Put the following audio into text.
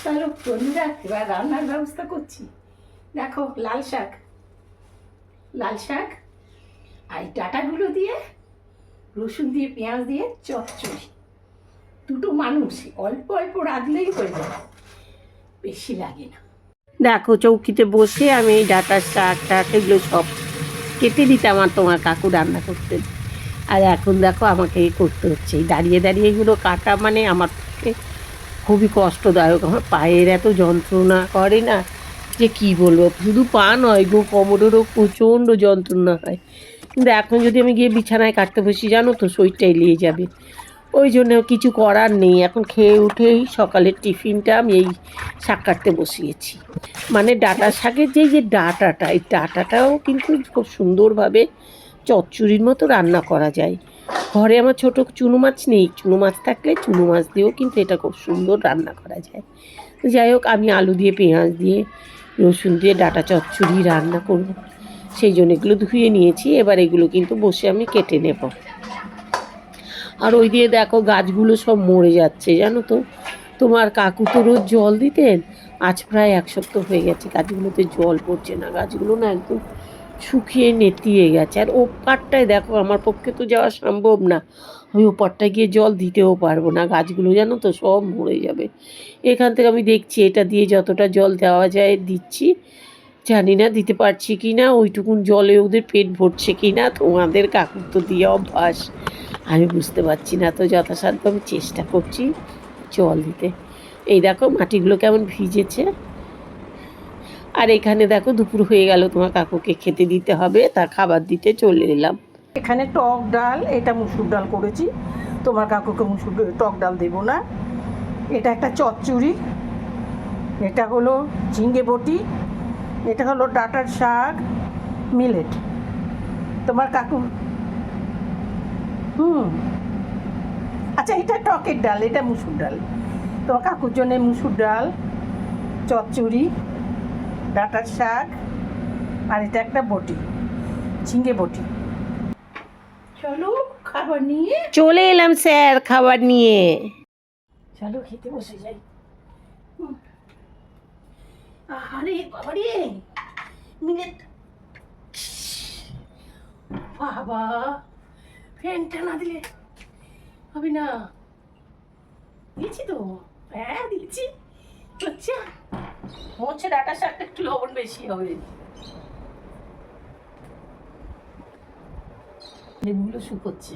চলো বন্ধুরা, এবার রান্নার ব্যবস্থা করছি। দেখো লাল শাক আর এই ডাঁটাগুলো দিয়ে রসুন দিয়ে পেঁয়াজ দিয়ে চচ্চড়ি। দুটো মানুষ অল্প অল্প রাঁধলেই হয়ে যায়, বেশি লাগে না। দেখো চৌকিতে বসে আমি এই ডাঁটার শাক টাক এগুলো সব কেটে দিতাম আর তোমার কাকু রান্না করতেন। আর এখন দেখো আমাকে করতে হচ্ছে, এই দাঁড়িয়ে দাঁড়িয়ে এগুলো কাটা মানে আমার পক্ষে খুবই কষ্টদায়ক। আমার পায়ের এত যন্ত্রণা করে না যে কি বলবো, শুধু পা নয় গো, কোমরেরও প্রচণ্ড যন্ত্রণা হয়। কিন্তু এখন যদি আমি গিয়ে বিছানায় কাটতে বসি জানো তো শরীরটা এলিয়ে যাবে। ওই জন্য কিছু করার নেই, এখন খেয়ে উঠেই সকালের টিফিনটা আমি এই শাক কাটতে বসিয়েছি। মানে ডাঁটা শাকের যে ডাঁটাটা, এই ডাঁটাটাও কিন্তু খুব সুন্দরভাবে চচ্চড়ির মতো রান্না করা যায়। ঘরে আমার ছোটো চুনো মাছ নেই, চুনো মাছ থাকলে চুনো মাছ দিয়েও কিন্তু এটা খুব সুন্দর রান্না করা যায়। যাই হোক, আমি আলু দিয়ে পেঁয়াজ দিয়ে রসুন দিয়ে ডাঁটা চচ্চড়ি রান্না করব, সেই জন্য এগুলো ধুয়ে নিয়েছি। এবার এগুলো কিন্তু বসে আমি কেটে নেব। আর ওই দিয়ে দেখো গাছগুলো সব মরে যাচ্ছে জানো তো। তোমার কাকু তো রোজ জল দিতেন, আজ প্রায় 1 সপ্তাহ হয়ে গেছে গাছগুলোতে জল পড়ছে না। গাছগুলো না একদম শুকিয়ে নেতিয়ে গেছে। আর ওপারটায় দেখো, আমার পক্ষে তো যাওয়া সম্ভব না, আমি ওপারটায় গিয়ে জল দিতেও পারবো না। গাছগুলো জানো তো সব মরে যাবে। এখান থেকে আমি দেখছি এটা দিয়ে যতটা জল দেওয়া যায় দিচ্ছি, জানি না দিতে পারছি কি না, ওইটুকুন জলে ওদের পেট ভরছে কি না। তোমাদের কাকুর তো দিয়ে অভ্যাস, আমি বুঝতে পারছি না। তো যথাসাধ্য আমি চেষ্টা করছি জল দিতে। এই দেখো মাটিগুলো কেমন ভিজেছে। আর এখানে দেখো দুপুর হয়ে গেল, তোমার কাকুকে খেতে দিতে হবে, তার খাবার দিতে চলে এলাম। এখানে টক ডাল, এটা মুসুর ডাল করেছি, তোমার কাকুকে টক ডাল দেবো না। এটা একটা চচ্চড়ি, এটা হলো ঝিঙে বটি, এটা হলো ডাঁটার শাক মিলেট। তোমার কাকু আচ্ছা, এটা টকের ডাল, এটা মুসুর ডাল। তোমার কাকুর জন্য মুসুর ডাল, চচ্চড়ি, ডাঁটার শাক, আর এটা একটা বটি, ঝিঙে বটি। চলো খাবার নিয়ে চলে এলাম স্যার খাবার নিয়ে। চলো খেতে বসে যাই। আরে বাবারে, মিনিট বাবা, ফ্যানটা না দিলে হবে না। দিয়েছি তো, হ্যাঁ দিয়েছি। আচ্ছা হচ্ছে ডাঁটার শাকটা একটু লবণ বেশি হবে। লেবুগুলো শুকোচ্ছে।